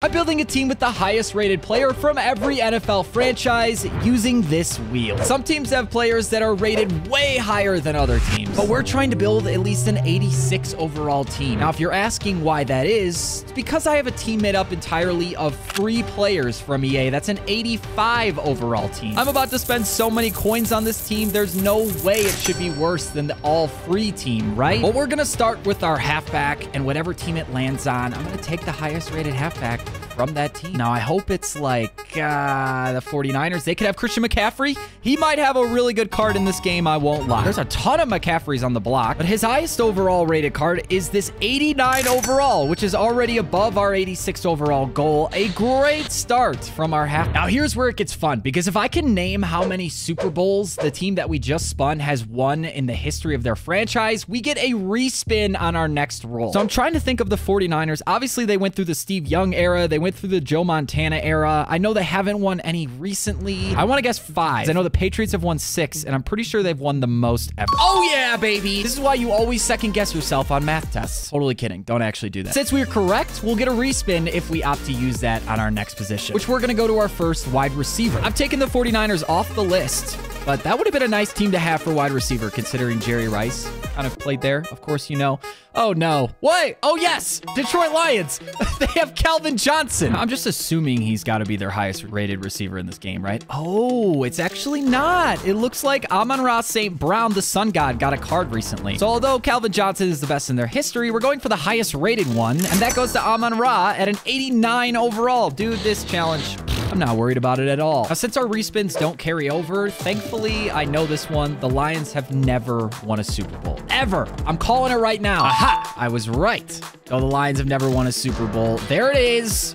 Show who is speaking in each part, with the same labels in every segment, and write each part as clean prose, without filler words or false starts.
Speaker 1: by building a team with the highest rated player from every NFL franchise using this wheel. Some teams have players that are rated way higher than other teams, but we're trying to build at least an 86 overall team. Now, if you're asking why that is, it's because I have a team made up entirely of free players from EA. That's an 85 overall team. I'm about to spend so many coins on this team, there's no way it should be worse than the all-free team, right? But we're gonna start with our halfback, and whatever team it lands on, I'm gonna take the highest rated halfback from that team. Now, I hope it's like the 49ers. They could have Christian McCaffrey. He might have a really good card in this game, I won't lie. There's a ton of McCaffreys on the block, but his highest overall rated card is this 89 overall, which is already above our 86 overall goal. A great start from our half. Now, here's where it gets fun, because if I can name how many Super Bowls the team that we just spun has won in the history of their franchise, we get a respin on our next roll. So I'm trying to think of the 49ers. Obviously, they went through the Steve Young era. They went through the Joe Montana era. I know they haven't won any recently. I want to guess 5. I know the Patriots have won 6, and I'm pretty sure they've won the most ever. Oh yeah, baby. This is why you always second guess yourself on math tests. Totally kidding. Don't actually do that. Since we're correct, we'll get a respin if we opt to use that on our next position, which we're going to go to our first wide receiver. I've taken the 49ers off the list, but that would have been a nice team to have for wide receiver, considering Jerry Rice kind of played there. Of course, you know. Oh, no. Wait. Oh, yes. Detroit Lions. They have Calvin Johnson. I'm just assuming he's got to be their highest rated receiver in this game, right? Oh, it's actually not. It looks like Amon-Ra St. Brown, the sun god, got a card recently. So although Calvin Johnson is the best in their history, we're going for the highest rated one, and that goes to Amon-Ra at an 89 overall. Dude, this challenge, I'm not worried about it at all. Now, since our respins don't carry over, thankfully, I know this one. The Lions have never won a Super Bowl. Ever. I'm calling it right now. Aha! I was right. No, the Lions have never won a Super Bowl. There it is.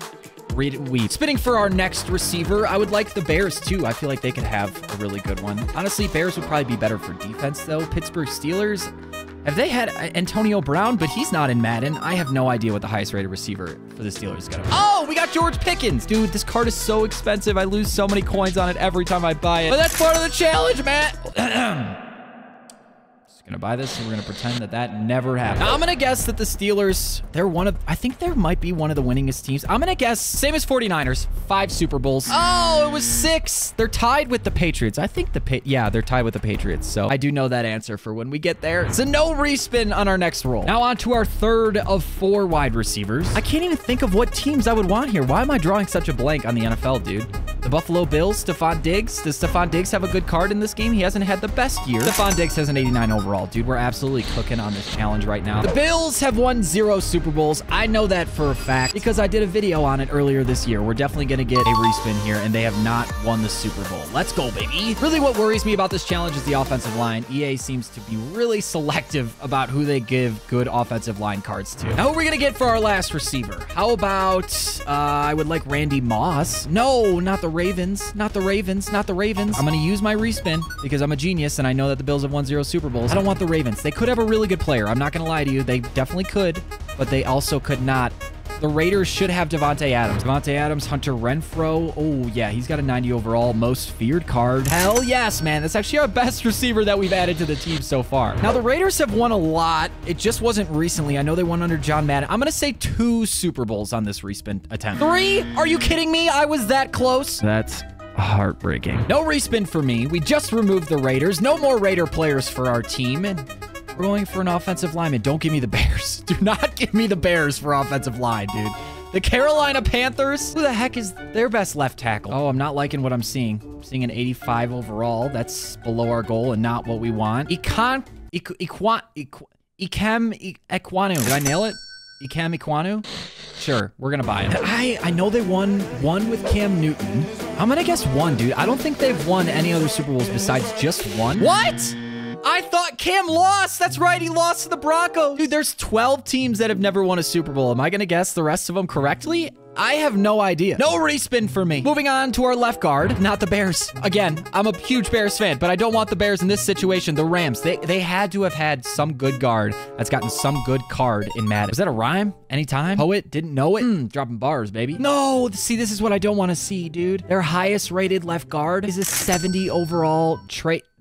Speaker 1: Read it, weep. Spinning for our next receiver, I would like the Bears too. I feel like they could have a really good one. Honestly, Bears would probably be better for defense though. Pittsburgh Steelers, have they had Antonio Brown? But he's not in Madden. I have no idea what the highest rated receiver for the Steelers is gonna be. Oh, we got George Pickens. Dude, this card is so expensive. I lose so many coins on it every time I buy it. But that's part of the challenge, man. Gonna buy this, and we're gonna pretend that that never happened. Now, I'm gonna guess that the Steelers, I think they might be one of the winningest teams. I'm gonna guess, same as 49ers, 5 Super Bowls. Oh, it was 6. They're tied with the Patriots. I think yeah, they're tied with the Patriots. So I do know that answer for when we get there. So no respin on our next roll. Now on to our third of 4 wide receivers. I can't even think of what teams I would want here. Why am I drawing such a blank on the NFL, dude? The Buffalo Bills, Stephon Diggs. Does Stephon Diggs have a good card in this game? He hasn't had the best year. Stephon Diggs has an 89 overall. Dude, we're absolutely cooking on this challenge right now. The Bills have won 0 Super Bowls. I know that for a fact because I did a video on it earlier this year. We're definitely going to get a respin here, and they have not won the Super Bowl. Let's go, baby. Really, what worries me about this challenge is the offensive line. EA seems to be really selective about who they give good offensive line cards to. Now, who are we going to get for our last receiver? How about, I would like Randy Moss. No, not the Ravens. Not the Ravens. Not the Ravens. I'm going to use my respin because I'm a genius, and I know that the Bills have won 0 Super Bowls. I don't want the Ravens. They could have a really good player. I'm not going to lie to you. They definitely could, but they also could not. The Raiders should have Devontae Adams. Devontae Adams, Hunter Renfrow. Oh, yeah, he's got a 90 overall most feared card. Hell yes, man. That's actually our best receiver that we've added to the team so far. Now, the Raiders have won a lot. It just wasn't recently. I know they won under John Madden. I'm going to say 2 Super Bowls on this respin attempt. 3? Are you kidding me? I was that close. That's heartbreaking. No respin for me. We just removed the Raiders. No more Raider players for our team. And we're going for an offensive lineman. Don't give me the Bears. Do not give me the Bears for offensive line, dude. The Carolina Panthers. Who the heck is their best left tackle? Oh, I'm not liking what I'm seeing. I'm seeing an 85 overall. That's below our goal and not what we want. Ikem Ekwonu. Did I nail it? Ikem Ekwonu? Sure, we're gonna buy it. I know they won 1 with Cam Newton. I'm gonna guess 1, dude. I don't think they've won any other Super Bowls besides just 1. What? I thought Cam lost. That's right. He lost to the Broncos. Dude, there's 12 teams that have never won a Super Bowl. Am I going to guess the rest of them correctly? I have no idea. No respin for me. Moving on to our left guard, not the Bears. Again, I'm a huge Bears fan, but I don't want the Bears in this situation. The Rams, they had to have had some good guard that's gotten some good card in Madden. Was that a rhyme? Anytime? Poet? Didn't know it? Dropping bars, baby. No, see, this is what I don't want to see, dude. Their highest rated left guard is a 70 overall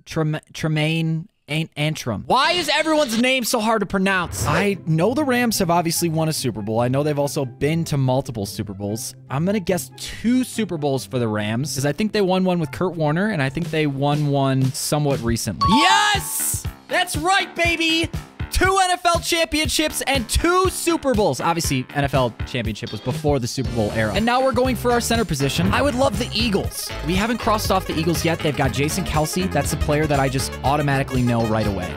Speaker 1: Tremaine Antrim. Why is everyone's name so hard to pronounce? I know the Rams have obviously won a Super Bowl. I know they've also been to multiple Super Bowls. I'm going to guess 2 Super Bowls for the Rams because I think they won one with Kurt Warner and I think they won one somewhat recently. Yes! That's right, baby! 2 NFL championships and 2 Super Bowls. Obviously, NFL championship was before the Super Bowl era. And now we're going for our center position. I would love the Eagles. We haven't crossed off the Eagles yet. They've got Jason Kelce. That's a player that I just automatically know right away.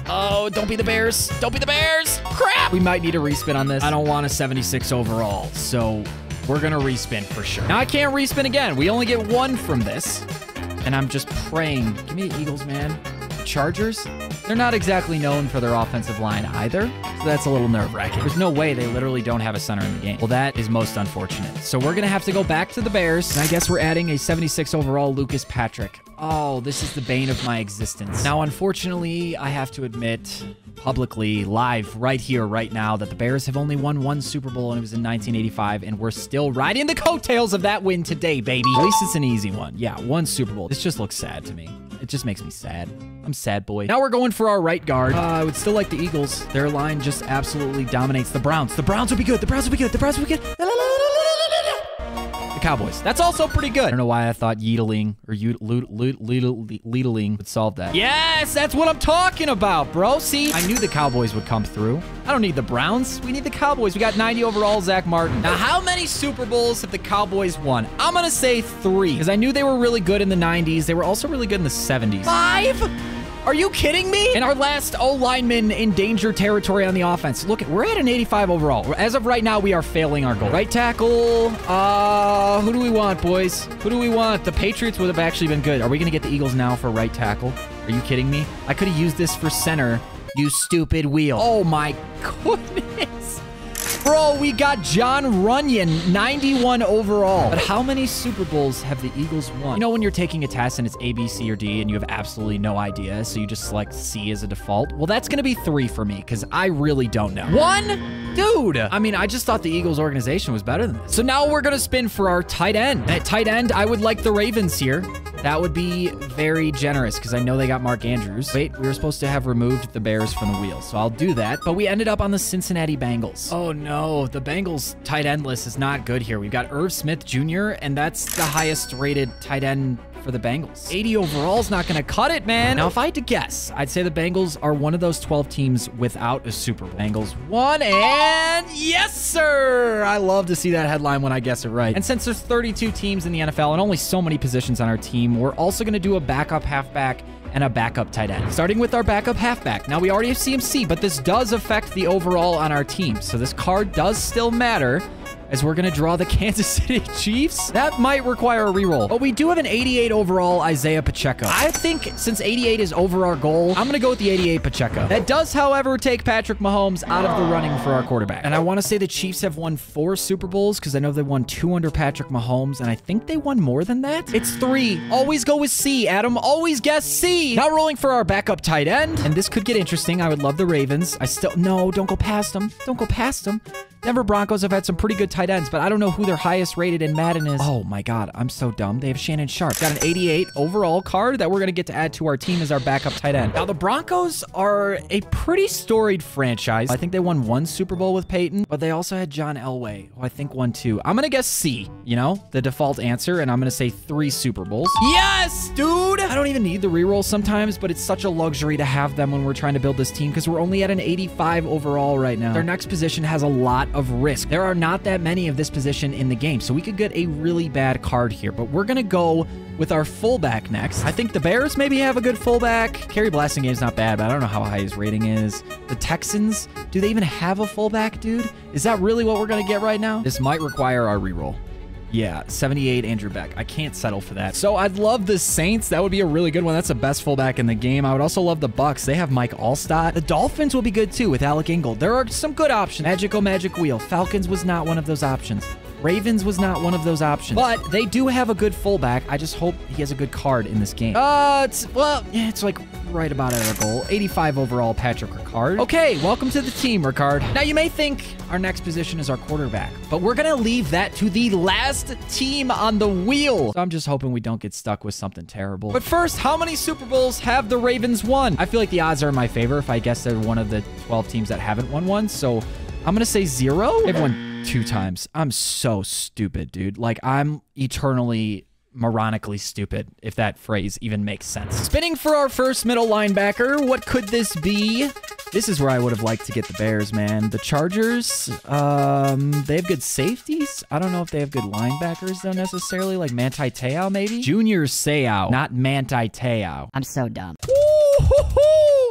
Speaker 1: Oh, don't be the Bears. Don't be the Bears. Crap. We might need a respin on this. I don't want a 76 overall, so we're going to respin for sure. Now, I can't respin again. We only get 1 from this, and I'm just praying. Give me the Eagles, man. Chargers, they're not exactly known for their offensive line either, so that's a little nerve-wracking. There's no way they literally don't have a center in the game. Well, that is most unfortunate. So we're going to have to go back to the Bears, and I guess we're adding a 76 overall Lucas Patrick. Oh, this is the bane of my existence. Now, unfortunately, I have to admit publicly, live, right here, right now, that the Bears have only won 1 Super Bowl, and it was in 1985, and we're still riding the coattails of that win today, baby. At least it's an easy one. Yeah, 1 Super Bowl. This just looks sad to me. It just makes me sad. I'm sad, boy. Now we're going for our right guard. I would still like the Eagles. Their line just absolutely dominates the Browns. The Browns will be good. The Browns will be good. The Browns will be good. The Cowboys. That's also pretty good. I don't know why I thought Yeedling or Leedling would solve that. Yes, that's what I'm talking about, bro. See, I knew the Cowboys would come through. I don't need the Browns. We need the Cowboys. We got 90 overall, Zach Martin. Now, how many Super Bowls have the Cowboys won? I'm going to say 3 because I knew they were really good in the 90s. They were also really good in the 70s. 5? Are you kidding me? And our last O-lineman in danger territory on the offense. Look, we're at an 85 overall. As of right now, we are failing our goal. Right tackle. Who do we want, boys? Who do we want? The Patriots would have actually been good. Are we going to get the Eagles now for right tackle? Are you kidding me? I could have used this for center. You stupid wheel. Oh, my goodness. Bro, we got John Runyon, 91 overall. But how many Super Bowls have the Eagles won? You know when you're taking a test and it's A, B, C, or D, and you have absolutely no idea, so you just select C as a default? Well, that's going to be 3 for me, because I really don't know. 1? Dude! I mean, I just thought the Eagles organization was better than this. So now we're going to spin for our tight end. And at tight end, I would like the Ravens here. That would be very generous, because I know they got Mark Andrews. Wait, we were supposed to have removed the Bears from the wheel, so I'll do that. But we ended up on the Cincinnati Bengals. Oh, no. The Bengals tight end list is not good here. We've got Irv Smith Jr., and that's the highest rated tight end for the Bengals. 80 overall is not going to cut it, man. Now, if I had to guess, I'd say the Bengals are one of those 12 teams without a Super Bowl. Bengals won, and yes, sir! I love to see that headline when I guess it right. And since there's 32 teams in the NFL and only so many positions on our team, we're also going to do a backup halfback and a backup tight end. Starting with our backup halfback. Now, we already have CMC, but this does affect the overall on our team. So this card does still matter, as we're going to draw the Kansas City Chiefs. That might require a reroll. But we do have an 88 overall Isaiah Pacheco. I think since 88 is over our goal, I'm going to go with the 88 Pacheco. That does, however, take Patrick Mahomes out of the running for our quarterback. And I want to say the Chiefs have won 4 Super Bowls because I know they won 2 under Patrick Mahomes, and I think they won more than that. It's 3. Always go with C, Adam. Always guess C. Now rolling for our backup tight end. And this could get interesting. I would love the Ravens. No, don't go past them. Don't go past them. Denver Broncos have had some pretty good tight ends, but I don't know who their highest rated in Madden is. Oh my God, I'm so dumb. They have Shannon Sharp. Got an 88 overall card that we're going to get to add to our team as our backup tight end. Now, the Broncos are a pretty storied franchise. I think they won 1 Super Bowl with Peyton, but they also had John Elway, who I think won 2. I'm going to guess C, you know, the default answer, and I'm going to say 3 Super Bowls. Yes, dude! I don't even need the reroll sometimes, but it's such a luxury to have them when we're trying to build this team because we're only at an 85 overall right now. Their next position has a lot of risk. There are not that many of this position in the game, so we could get a really bad card here, but we're gonna go with our fullback next. I think the Bears maybe have a good fullback. Kerry Blasingame not bad, but I don't know how high his rating is. The Texans, do they even have a fullback, dude? Is that really what we're gonna get right now? This might require our reroll. Yeah, 78 Andrew Beck. I can't settle for that. So I'd love the Saints. That would be a really good one. That's the best fullback in the game. I would also love the Bucks. They have Mike Allstott. The Dolphins will be good too with Alec Ingold. There are some good options. Magic Wheel. Falcons was not one of those options. Ravens was not one of those options. But they do have a good fullback. I just hope he has a good card in this game. It's like right about at our goal. 85 overall, Patrick Ricard. Okay, welcome to the team, Ricard. Now, you may think our next position is our quarterback, but we're going to leave that to the last team on the wheel. So I'm just hoping we don't get stuck with something terrible. But first, how many Super Bowls have the Ravens won? I feel like the odds are in my favor if I guess they're one of the 12 teams that haven't won one. So I'm going to say 0. They've won 2 times. I'm so stupid, dude. Like, I'm eternally moronically stupid, if that phrase even makes sense. Spinning for our first middle linebacker. What could this be? This is where I would have liked to get the Bears, man. The Chargers, they have good safeties. I don't know if they have good linebackers, though, necessarily. Like Manti Te'o, maybe? Junior Seau, not Manti Te'o.
Speaker 2: I'm so dumb.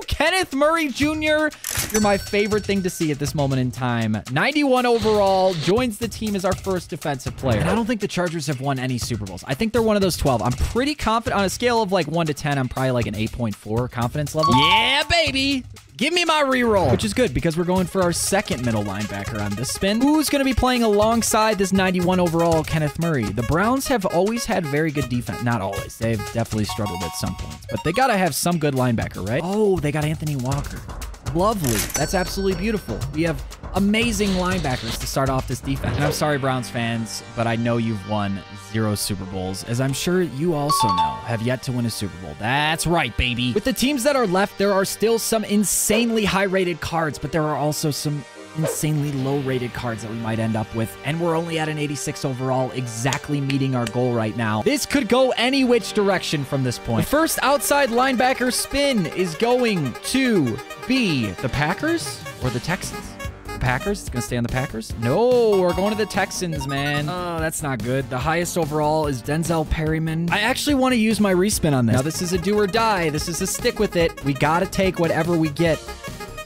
Speaker 1: Kenneth Murray Jr., you're my favorite thing to see at this moment in time. 91 overall, joins the team as our first defensive player. And I don't think the Chargers have won any Super Bowls. I think they're one of those 12. I'm pretty confident. On a scale of like 1 to 10, I'm probably like an 8.4 confidence level. Yeah, baby! Give me my reroll. Which is good because we're going for our second middle linebacker on this spin. Who's going to be playing alongside this 91 overall Kenneth Murray? The Browns have always had very good defense. Not always. They've definitely struggled at some points. But they got to have some good linebacker, right? Oh, they got Anthony Walker. Lovely. That's absolutely beautiful. We have amazing linebackers to start off this defense. And I'm sorry, Browns fans, but I know you've won 0 Super Bowls, as I'm sure you also know have yet to win a Super Bowl. That's right, baby. With the teams that are left, there are still some insanely high-rated cards, but there are also some insanely low-rated cards that we might end up with, and we're only at an 86 overall, exactly meeting our goal right now. This could go any which direction from this point. The first outside linebacker spin is going to be the Packers or the Texans. The Packers? It's going to stay on the Packers? No, we're going to the Texans, man. Oh, that's not good. The highest overall is Denzel Perryman. I actually want to use my respin on this. Now, this is a do or die. This is a stick with it. We got to take whatever we get.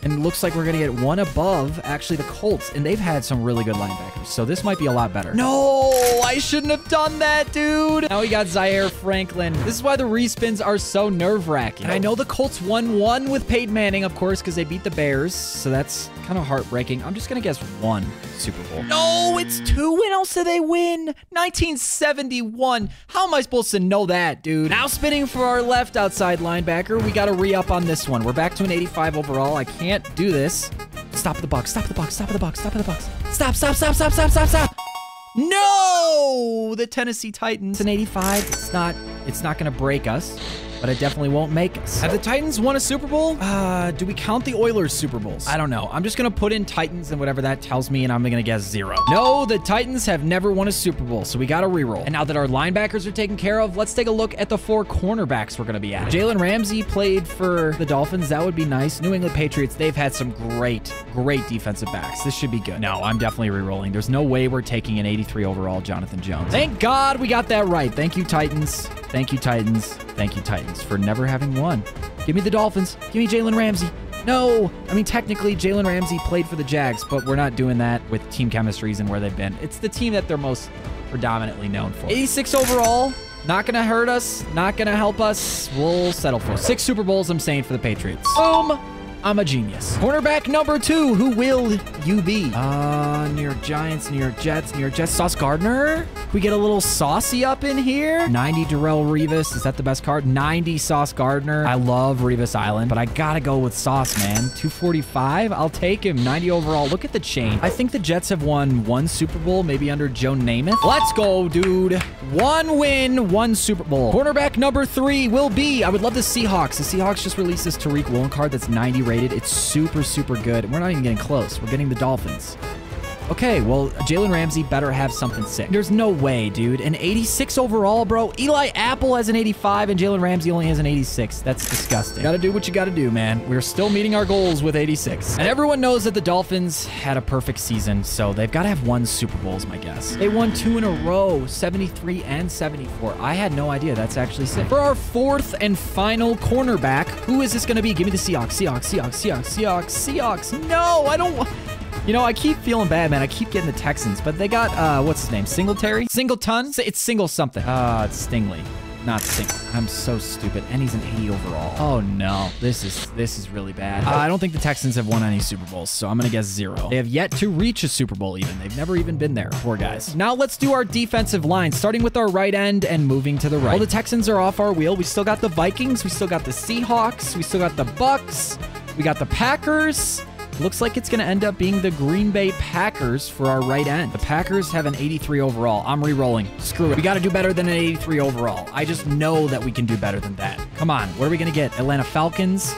Speaker 1: And it looks like we're going to get one above, actually, the Colts. And they've had some really good linebackers, so this might be a lot better. No, I shouldn't have done that, dude. Now we got Zaire Franklin. This is why the respins are so nerve-wracking. And I know the Colts won 1 with Peyton Manning, of course, because they beat the Bears. So that's kind of heartbreaking. I'm just going to guess 1 Super Bowl. No, it's 2. When else did they win? 1971. How am I supposed to know that, dude? Now spinning for our left outside linebacker. We got to re-up on this one. We're back to an 85 overall. I can't do this. Stop the box. Stop the box. Stop the box. Stop the box. Stop, stop, stop, stop, stop, stop, stop. No! The Tennessee Titans. It's an 85. It's not going to break us, but it definitely won't make us. Have the Titans won a Super Bowl? Do we count the Oilers Super Bowls? I don't know. I'm just going to put in Titans and whatever that tells me, and I'm going to guess 0. No, the Titans have never won a Super Bowl, so we got to reroll. And now that our linebackers are taken care of, let's take a look at the 4 cornerbacks we're going to be at. Jalen Ramsey played for the Dolphins. That would be nice. New England Patriots, they've had some great defensive backs. This should be good. No, I'm definitely rerolling. There's no way we're taking an 83 overall Jonathan Jones. Thank God we got that right. Thank you, Titans. Thank you, Titans. Thank you, Titans, for never having won. Give me the Dolphins. Give me Jalen Ramsey. No. I mean, technically, Jalen Ramsey played for the Jags, but we're not doing that with team chemistries and where they've been. It's the team that they're most predominantly known for. 86 overall. Not going to hurt us. Not going to help us. We'll settle for 6 Super Bowls, I'm saying, for the Patriots. Boom. I'm a genius. Cornerback number 2. Who will you be? New York Giants, New York Jets, New York Jets. Sauce Gardner? We get a little saucy up in here. 90 Darrelle Revis. Is that the best card? 90 Sauce Gardner. I love Revis Island, but I gotta go with Sauce, man. 245. I'll take him. 90 overall. Look at the chain. I think the Jets have won 1 Super Bowl, maybe under Joe Namath. Let's go, dude. 1 win, 1 Super Bowl. Cornerback number 3 will be, I would love the Seahawks. The Seahawks just released this Tariq Woolen card that's 90 rated. It's super, super good. We're not even getting close. We're getting the Dolphins. Okay, well, Jalen Ramsey better have something sick. There's no way, dude. An 86 overall, bro. Eli Apple has an 85, and Jalen Ramsey only has an 86. That's disgusting. Gotta do what you gotta do, man. We're still meeting our goals with 86. And everyone knows that the Dolphins had a perfect season, so they've got to have 1 Super Bowl, is my guess. They won 2 in a row, 73 and 74. I had no idea. That's actually sick. For our 4th and final cornerback, who is this gonna be? Give me the Seahawks, Seahawks, Seahawks, Seahawks, Seahawks, Seahawks. No, I don't want... You know, I keep feeling bad, man. I keep getting the Texans, but they got, what's his name? Singletary? Singleton? It's Single something. It's Stingley. not sync. I'm so stupid. And he's an 80 overall. Oh, no. This is really bad. I don't think the Texans have won any Super Bowls, so I'm going to guess 0. They have yet to reach a Super Bowl even. They've never even been there. Poor guys. Now let's do our defensive line, starting with our right end and moving to the right. Well, the Texans are off our wheel. We still got the Vikings. We still got the Seahawks. We still got the Bucks. We got the Packers. Looks like it's going to end up being the Green Bay Packers for our right end. The Packers have an 83 overall. I'm re-rolling. Screw it. We got to do better than an 83 overall. I just know that we can do better than that. Come on. What are we going to get? Atlanta Falcons.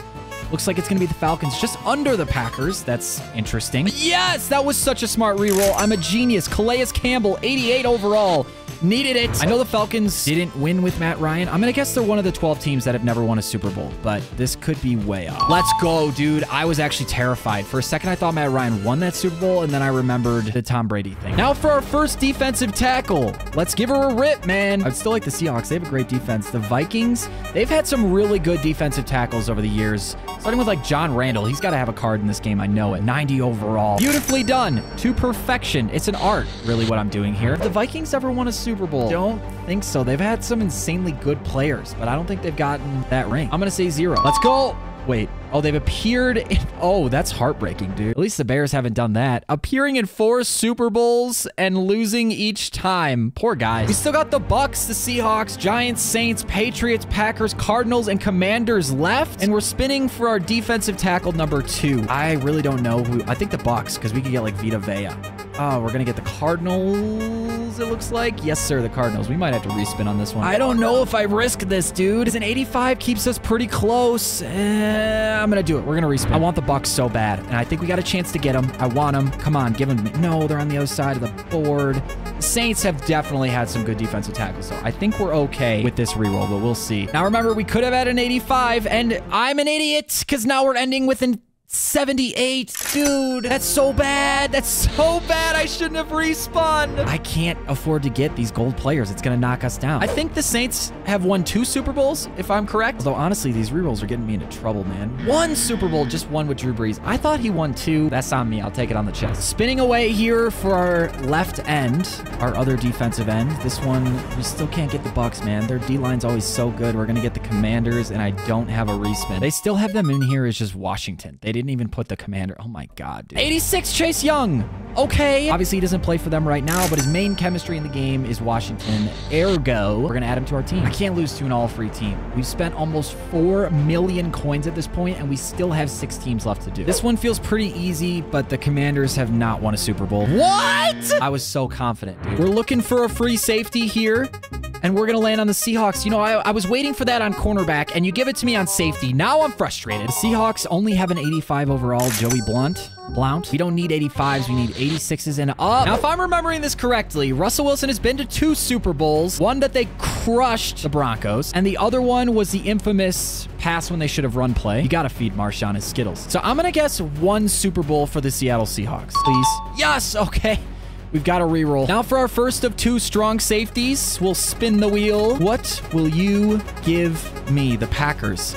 Speaker 1: Looks like it's going to be the Falcons just under the Packers. That's interesting. Yes, that was such a smart re-roll. I'm a genius. Calais Campbell, 88 overall. Needed it. I know the Falcons didn't win with Matt Ryan. I'm going to guess they're one of the 12 teams that have never won a Super Bowl, but this could be way off. Let's go, dude. I was actually terrified. For a second, I thought Matt Ryan won that Super Bowl, and then I remembered the Tom Brady thing. Now for our first defensive tackle. Let's give her a rip, man. I'd still like the Seahawks. They have a great defense. The Vikings, they've had some really good defensive tackles over the years. Starting with like John Randall. He's got to have a card in this game. I know it. 90 overall. Beautifully done. To perfection. It's an art, really, what I'm doing here. Have the Vikings ever won a Super Bowl? Don't think so. They've had some insanely good players, but I don't think they've gotten that ring. I'm going to say 0. Let's go. Wait. Oh, they've appeared in... Oh, that's heartbreaking, dude. At least the Bears haven't done that. Appearing in 4 Super Bowls and losing each time. Poor guys. We still got the Bucks, the Seahawks, Giants, Saints, Patriots, Packers, Cardinals, and Commanders left. And we're spinning for our defensive tackle number 2. I really don't know who... I think the Bucks, because we could get like Vita Vea. Oh, we're going to get the Cardinals, it looks like. Yes, sir, the Cardinals. We might have to respin on this one. I don't know if I risk this, dude. Because an 85 keeps us pretty close. I'm going to do it. We're going to respin. I want the Bucks so bad, and I think we got a chance to get them. I want them. Come on, give them to me. No, they're on the other side of the board. The Saints have definitely had some good defensive tackles, so I think we're okay with this reroll, but we'll see. Now, remember, we could have had an 85, and I'm an idiot, because now we're ending with an 78. Dude, that's so bad. That's so bad. I shouldn't have respawned. I can't afford to get these gold players. It's going to knock us down. I think the Saints have won 2 Super Bowls, if I'm correct. Although, honestly, these rerolls are getting me into trouble, man. 1 Super Bowl, just 1 with Drew Brees. I thought he won 2. That's on me. I'll take it on the chest. Spinning away here for our left end, our other defensive end. This one, we still can't get the Bucks, man. Their D-line's always so good. We're going to get the Commanders, and I don't have a respin. They still have them in here as just Washington. They didn't even put the Commander. Oh my God, dude. 86 Chase Young. Okay. Obviously, he doesn't play for them right now, but his main chemistry in the game is Washington. Ergo, we're going to add him to our team. I can't lose to an all-free team. We've spent almost 4 million coins at this point, and we still have 6 teams left to do. This one feels pretty easy, but the Commanders have not won a Super Bowl. What? I was so confident, dude. We're looking for a free safety here, and we're going to land on the Seahawks. You know, I was waiting for that on cornerback, and you give it to me on safety. Now I'm frustrated. The Seahawks only have an 85 overall. Joey Blount. We don't need 85s. We need 86s and up. Now, if I'm remembering this correctly, Russell Wilson has been to 2 Super Bowls. One that they crushed the Broncos, and the other one was the infamous pass when they should have run play. You got to feed Marshawn his Skittles. So I'm going to guess 1 Super Bowl for the Seattle Seahawks. Please. Yes. Okay. We've got a reroll. Now for our first of 2 strong safeties, we'll spin the wheel. What will you give me? The Packers.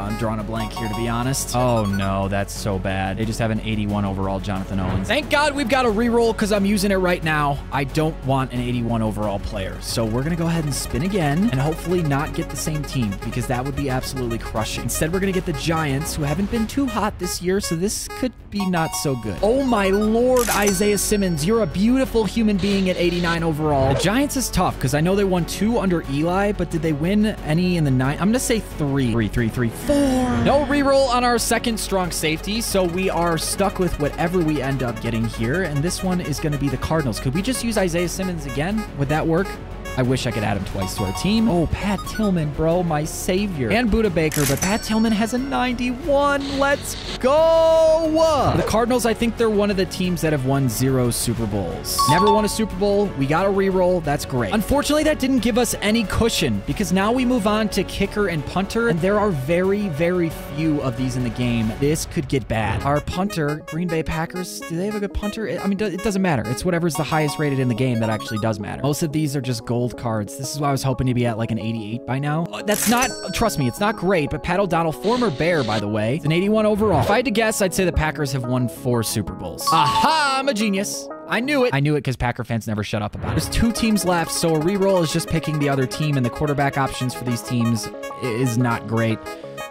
Speaker 1: I'm drawing a blank here, to be honest. Oh, no, that's so bad. They just have an 81 overall Jonathan Owens. Thank God we've got a reroll because I'm using it right now. I don't want an 81 overall player. So we're going to go ahead and spin again and hopefully not get the same team because that would be absolutely crushing. Instead, we're going to get the Giants, who haven't been too hot this year, so this could be not so good. Oh, my Lord, Isaiah Simmons. You're a beautiful human being at 89 overall. The Giants is tough because I know they won 2 under Eli, but did they win any in the 9? I'm going to say 3. 4. No reroll on our second strong safety, so we are stuck with whatever we end up getting here, and this one is going to be the Cardinals. Could we just use Isaiah Simmons again? Would that work? I wish I could add him twice to our team. Oh, Pat Tillman, bro, my savior. And Budda Baker, but Pat Tillman has a 91. Let's go! The Cardinals, I think they're one of the teams that have won 0 Super Bowls. Never won a Super Bowl. We got a reroll. That's great. Unfortunately, that didn't give us any cushion because now we move on to kicker and punter, and there are very, very few of these in the game. This could get bad. Our punter, Green Bay Packers, do they have a good punter? I mean, it doesn't matter. It's whatever's the highest rated in the game that actually does matter. Most of these are just gold cards. This is why I was hoping to be at like an 88 by now. That's not, trust me, it's not great, but Pat O'Donnell, former Bear, by the way, it's an 81 overall. If I had to guess, I'd say the Packers have won 4 Super Bowls. Aha, I'm a genius. I knew it. I knew it because Packer fans never shut up about it. There's 2 teams left, so a reroll is just picking the other team, and the quarterback options for these teams is not great.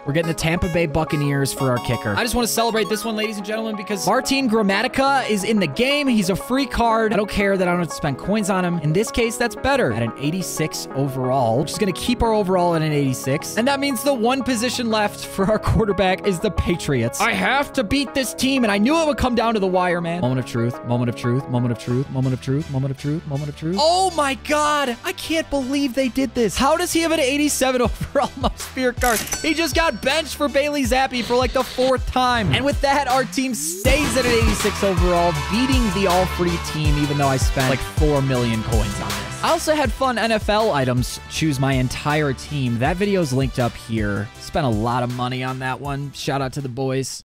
Speaker 1: We're getting the Tampa Bay Buccaneers for our kicker. I just want to celebrate this one, ladies and gentlemen, because Martin Gramatica is in the game. He's a free card. I don't care that I don't have to spend coins on him. In this case, that's better at an 86 overall. We're just going to keep our overall at an 86. And that means the one position left for our quarterback is the Patriots. I have to beat this team, and I knew it would come down to the wire, man. Moment of truth, moment of truth, moment of truth, moment of truth, moment of truth, moment of truth. Oh my God. I can't believe they did this. How does he have an 87 overall most feared card? He just got benched for Bailey Zappi for like the 4th time. And with that, our team stays at an 86 overall, beating the all-free team, even though I spent like 4 million coins on this. I also had fun NFL items choose my entire team. That video is linked up here. Spent a lot of money on that one. Shout out to the boys.